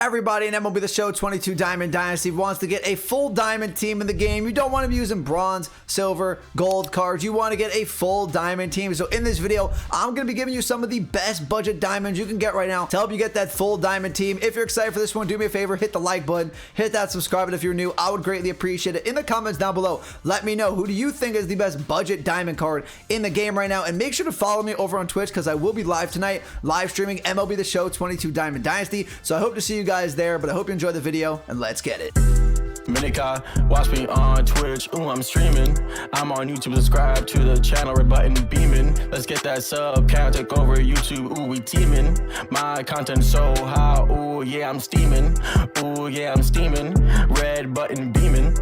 Everybody in MLB The Show 22 Diamond Dynasty wants to get a full diamond team in the game. You don't want to be using bronze, silver, gold cards. You want to get a full diamond team. So in this video, I'm going to be giving you some of the best budget diamonds you can get right now to help you get that full diamond team. If you're excited for this one, do me a favor, hit the like button, hit that subscribe button if you're new. I would greatly appreciate it. In the comments down below, let me know, who do you think is the best budget diamond card in the game right now? And make sure to follow me over on Twitch because I will be live tonight, live streaming MLB The Show 22 Diamond Dynasty. So I hope to see you guys there, but I hope you enjoyed the video, and let's get it. Minika, watch me on Twitch, ooh, I'm streaming. I'm on YouTube, subscribe to the channel, red button beaming. Let's get that sub count, take over YouTube, ooh, we teaming. My content so high, ooh, yeah, I'm steaming. Ooh, yeah, I'm steaming. Red button beaming.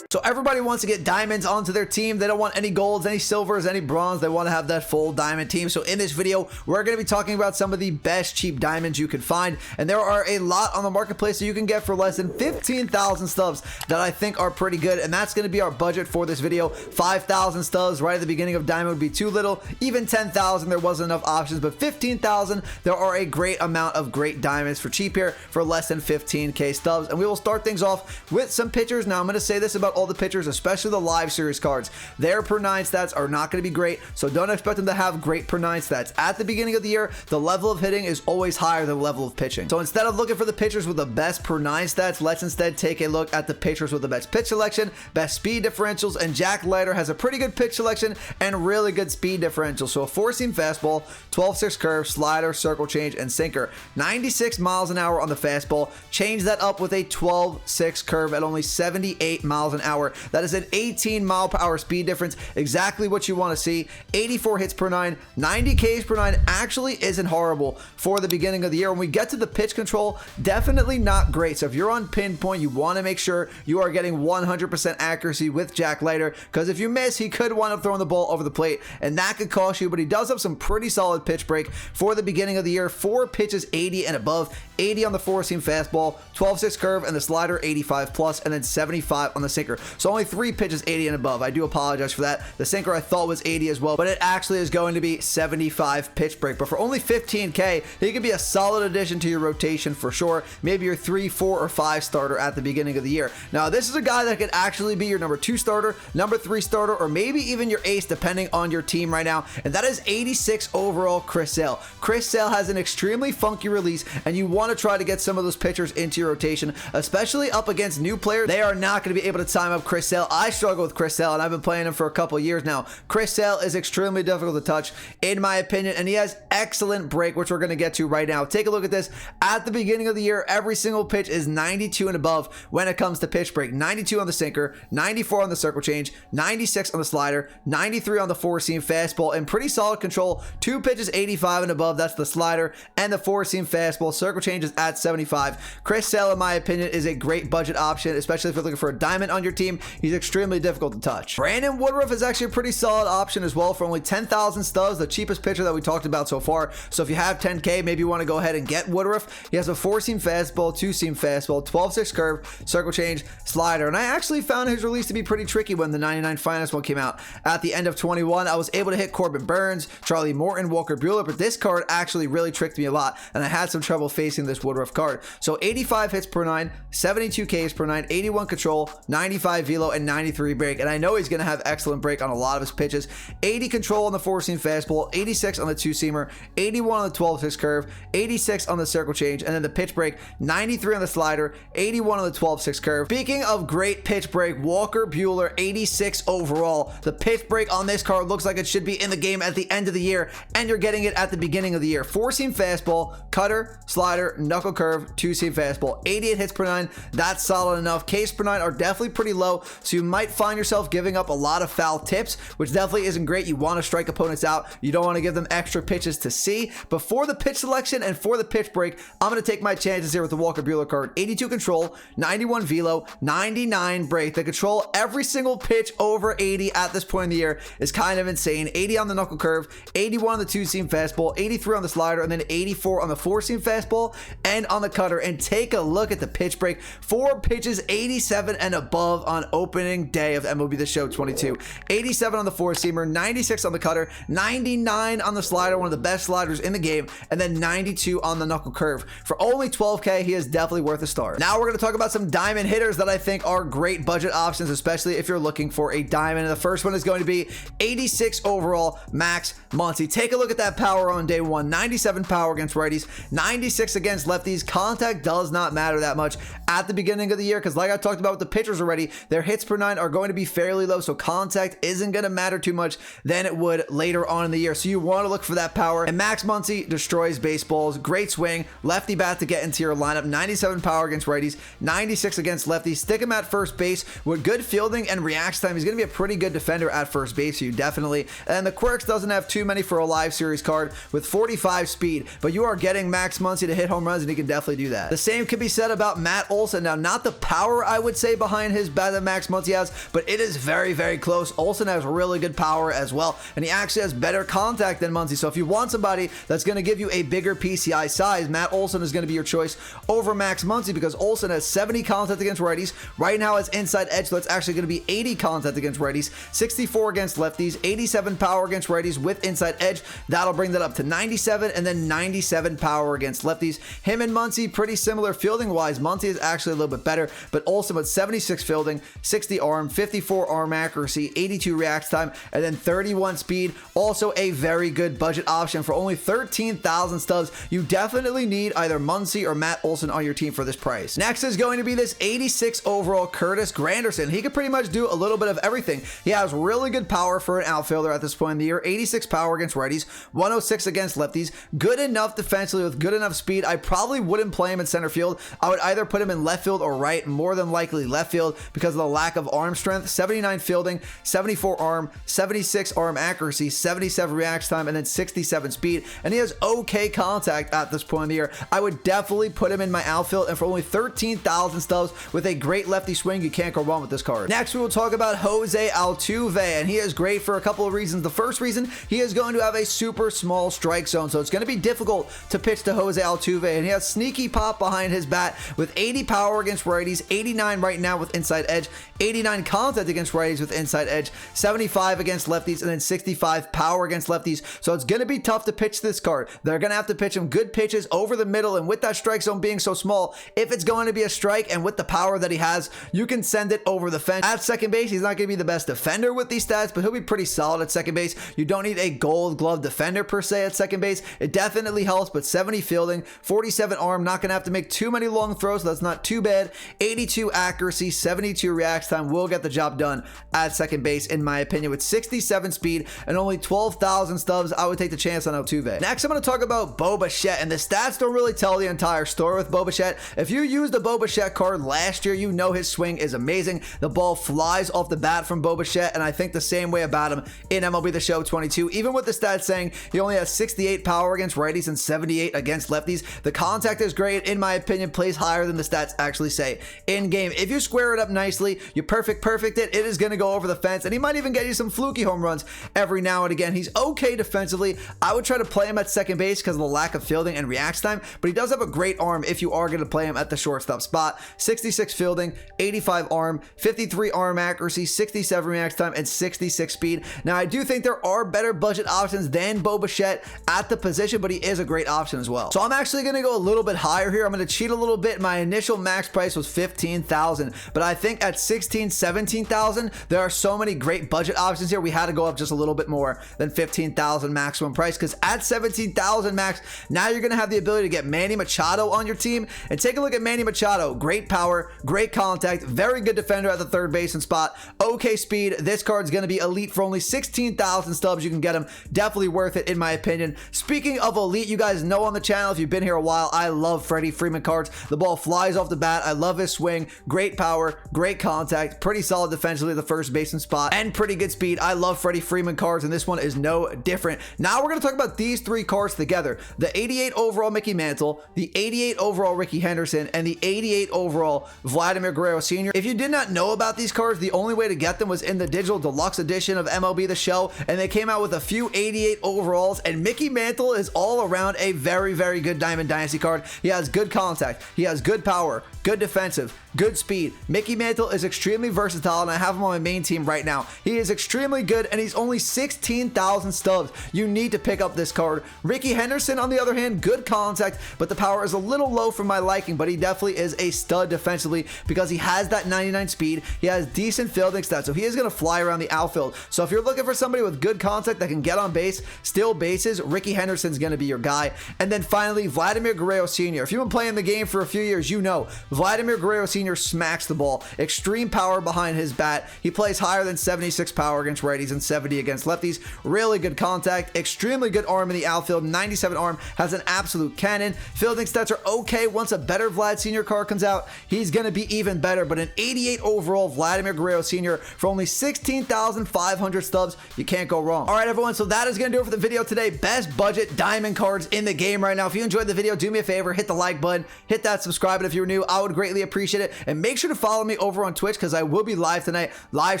So everybody wants to get diamonds onto their team. They don't want any golds, any silvers, any bronze. They want to have that full diamond team. So in this video, we're going to be talking about some of the best cheap diamonds you could find. And there are a lot on the marketplace that you can get for less than 15,000 stubs that I think are pretty good. And that's going to be our budget for this video. 5,000 stubs right at the beginning of diamond would be too little. Even 10,000, there wasn't enough options. But 15,000, there are a great amount of great diamonds for cheap here for less than 15K stubs. And we will start things off with some pitchers. Now, I'm going to say this about all the pitchers, especially the live series cards. Their per 9 stats are not going to be great, so don't expect them to have great per 9 stats. At the beginning of the year, the level of hitting is always higher than the level of pitching. So instead of looking for the pitchers with the best per 9 stats, let's instead take a look at the pitchers with the best pitch selection, best speed differentials, and Jack Leiter has a pretty good pitch selection and really good speed differential. So a 4-seam fastball, 12-6 curve, slider, circle change, and sinker. 96 miles an hour on the fastball. Change that up with a 12-6 curve at only 78 miles an hour. That is an 18 mile per hour speed difference, exactly what you want to see. 84 hits per 9, 90 Ks per 9 actually isn't horrible for the beginning of the year. When we get to the pitch control, definitely not great. So if you're on pinpoint, you want to make sure you are getting 100% accuracy with Jack Leiter, because if you miss, he could wind up throwing the ball over the plate, and that could cost you. But he does have some pretty solid pitch break for the beginning of the year. 4 pitches 80 and above, 80 on the 4-seam fastball, 12-6 curve, and the slider 85 plus, and then 75 on the sinker. So only 3 pitches 80 and above. I do apologize for that. The sinker I thought was 80 as well, but it actually is going to be 75 pitch break. But for only 15K, he could be a solid addition to your rotation for sure. Maybe your 3, 4, or 5 starter at the beginning of the year. Now, this is a guy that could actually be your number 2 starter, number 3 starter, or maybe even your ace, depending on your team right now. And that is 86 overall Chris Sale. Chris Sale has an extremely funky release, and you want to try to get some of those pitchers into your rotation, especially up against new players. They are not going to be able to time up Chris Sale. I struggle with Chris Sale, and I've been playing him for a couple of years now. Chris Sale is extremely difficult to touch, in my opinion, and he has excellent break, which we're going to get to right now. Take a look at this. At the beginning of the year, every single pitch is 92 and above when it comes to pitch break. 92 on the sinker, 94 on the circle change, 96 on the slider, 93 on the 4-seam fastball, and pretty solid control. 2 pitches 85 and above, that's the slider, and the 4-seam fastball. Circle change is at 75. Chris Sale, in my opinion, is a great budget option, especially if you're looking for a diamond on your team. He's extremely difficult to touch. Brandon Woodruff is actually a pretty solid option as well for only 10,000 stubs, the cheapest pitcher that we talked about so far. So if you have 10K, maybe you want to go ahead and get Woodruff. He has a 4-seam fastball, 2-seam fastball, 12-6 curve, circle change, slider. And I actually found his release to be pretty tricky when the 99 Finest one came out. At the end of 21, I was able to hit Corbin Burns, Charlie Morton, Walker Bueller, but this card actually really tricked me a lot, and I had some trouble facing this Woodruff card. So 85 hits per 9, 72 Ks per 9, 81 control, 95 velo, and 93 break. And I know he's going to have excellent break on a lot of his pitches. 80 control on the 4-seam fastball, 86 on the 2-seamer, 81 on the 12-6 curve, 86 on the circle change, and then the pitch break, 93 on the slider, 81 on the 12-6 curve. Speaking of great pitch break, Walker Bueller, 86 overall. The pitch break on this card looks like it should be in the game at the end of the year, and you're getting it at the beginning of the year. 4-seam fastball, cutter, slider, knuckle curve, 2-seam fastball, 88 hits per 9. That's solid enough. Ks per 9 are definitely pretty low, so you might find yourself giving up a lot of foul tips, which definitely isn't great. You want to strike opponents out. You don't want to give them extra pitches to see. But for the pitch selection and for the pitch break, I'm going to take my chances here with the Walker Bueller card. 82 control, 91 velo, 99 break. The control every single pitch over 80 at this point in the year is kind of insane. 80 on the knuckle curve, 81 on the 2-seam fastball, 83 on the slider, and then 84 on the 4-seam fastball and on the cutter. And take a look at the pitch break. 4 pitches 87 and above love on opening day of MLB The Show 22. 87 on the four-seamer, 96 on the cutter, 99 on the slider, one of the best sliders in the game, and then 92 on the knuckle curve. For only 12K, he is definitely worth a start. Now we're going to talk about some diamond hitters that I think are great budget options, especially if you're looking for a diamond. And the first one is going to be 86 overall, Max Muncy. Take a look at that power on day one. 97 power against righties, 96 against lefties. Contact does not matter that much at the beginning of the year because, like I talked about with the pitchers already, their hits per nine are going to be fairly low, so contact isn't going to matter too much than it would later on in the year. So you want to look for that power. And Max Muncy destroys baseballs. Great swing, lefty bat to get into your lineup. 97 power against righties, 96 against lefties. Stick him at first base with good fielding and reaction time. He's going to be a pretty good defender at first base, so you definitely. And the quirks doesn't have too many for a live series card with 45 speed, but you are getting Max Muncy to hit home runs, and he can definitely do that. The same can be said about Matt Olsen. Now, not the power I would say behind his bat that Max Muncy has, but it is very, very close. Olsen has really good power as well, and he actually has better contact than Muncy. So if you want somebody that's going to give you a bigger PCI size, Matt Olsen is going to be your choice over Max Muncy because Olsen has 70 contact against righties. Right now has inside edge, so that's actually going to be 80 contact against righties, 64 against lefties, 87 power against righties with inside edge. That'll bring that up to 97, and then 97 power against lefties. Him and Muncy pretty similar fielding wise. Muncy is actually a little bit better, but Olsen with 76 fielding, 60 arm, 54 arm accuracy, 82 react time, and then 31 speed. Also a very good budget option for only 13,000 stubs. You definitely need either Muncy or Matt Olsen on your team for this price. Next is going to be this 86 overall Curtis Granderson. He could pretty much do a little bit of everything. He has really good power for an outfielder at this point in the year. 86 power against righties, 106 against lefties. Good enough defensively with good enough speed. I probably wouldn't play him in center field. I would either put him in left field or right, more than likely left field because of the lack of arm strength. 79 fielding, 74 arm, 76 arm accuracy, 77 reaction time, and then 67 speed. And he has okay contact at this point in the year. I would definitely put him in my outfield, and for only 13,000 stubs with a great lefty swing, you can't go wrong with this card. Next, we will talk about Jose Altuve, and he is great for a couple of reasons. The first reason, he is going to have a super small strike zone, so it's going to be difficult to pitch to Jose Altuve, and he has sneaky pop behind his bat with 80 power against righties, 89 right now with inside edge, 89 contact against righties with inside edge, 75 against lefties, and then 65 power against lefties. So it's going to be tough to pitch this card. They're going to have to pitch him good pitches over the middle, and with that strike zone being so small, if it's going to be a strike and with the power that he has, you can send it over the fence. At second base, he's not going to be the best defender with these stats, but he'll be pretty solid at second base. You don't need a gold glove defender per se at second base. It definitely helps, but 70 fielding, 47 arm, not going to have to make too many long throws, so that's not too bad. 82 accuracy, 72 reaction time will get the job done at second base, in my opinion. With 67 speed and only 12,000 stubs, I would take the chance on Altuve. Next, I'm going to talk about Bo Bichette, and the stats don't really tell the entire story with Bo Bichette. If you used the Bo Bichette card last year, you know his swing is amazing. The ball flies off the bat from Bo Bichette, and I think the same way about him in MLB The Show 22. Even with the stats saying he only has 68 power against righties and 78 against lefties, the contact is great, in my opinion, plays higher than the stats actually say in game. If you square it up nicely, you perfect it is going to go over the fence, and he might even get you some fluky home runs every now and again. He's okay defensively. I would try to play him at second base because of the lack of fielding and reaction time, but he does have a great arm if you are going to play him at the shortstop spot. 66 fielding, 85 arm, 53 arm accuracy, 67 reaction time, and 66 speed. Now, I do think there are better budget options than Bo Bichette at the position, but he is a great option as well. So I'm actually going to go a little bit higher here. I'm going to cheat a little bit. My initial max price was 15,000, but I think at 16, 17,000, there are so many great budget options here. We had to go up just a little bit more than 15,000 maximum price, because at 17,000 max, now you're going to have the ability to get Manny Machado on your team. And take a look at Manny Machado. Great power, great contact, very good defender at the third baseman spot, okay speed. This card's going to be elite for only 16,000 stubs. You can get him. Definitely worth it, in my opinion. Speaking of elite, you guys know on the channel, if you've been here a while, I love Freddie Freeman cards. The ball flies off the bat. I love his swing. Great power, great contact, pretty solid defensively at the first baseman spot, and pretty good speed. I love Freddie Freeman cards, and this one is no different. Now we're going to talk about these three cards together. The 88 overall Mickey Mantle, the 88 overall Ricky Henderson, and the 88 overall Vladimir Guerrero Sr. If you did not know about these cards, the only way to get them was in the digital deluxe edition of MLB The Show, and they came out with a few 88 overalls, and Mickey Mantle is all around a very, very good Diamond Dynasty card. He has good contact, he has good power, good defensive, good speed. Mickey Mantle Mantle is extremely versatile, and I have him on my main team right now. He is extremely good, and he's only 16,000 stubs. You need to pick up this card. Ricky Henderson, on the other hand, good contact, but the power is a little low for my liking, but he definitely is a stud defensively because he has that 99 speed. He has decent fielding stats, so he is going to fly around the outfield. So if you're looking for somebody with good contact that can get on base, steal bases, Ricky Henderson's going to be your guy. And then finally, Vladimir Guerrero Sr. If you've been playing the game for a few years, you know Vladimir Guerrero Sr. smacks the ball. Extreme power behind his bat. He plays higher than 76 power against righties and 70 against lefties. Really good contact, extremely good arm in the outfield, 97 arm, has an absolute cannon. Fielding stats are okay. Once a better Vlad Sr. card comes out, he's going to be even better. But an 88 overall Vladimir Guerrero Sr. for only 16,500 stubs, you can't go wrong. All right, everyone, so that is going to do it for the video today. Best budget diamond cards in the game right now. If you enjoyed the video, do me a favor, hit the like button, hit that subscribe button if you're new. I would greatly appreciate it. And make sure to follow me over on Twitch because I will be live tonight, live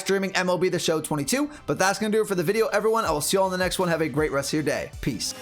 streaming MLB The Show 22. But that's going to do it for the video, everyone. I will see you all in the next one. Have a great rest of your day. Peace.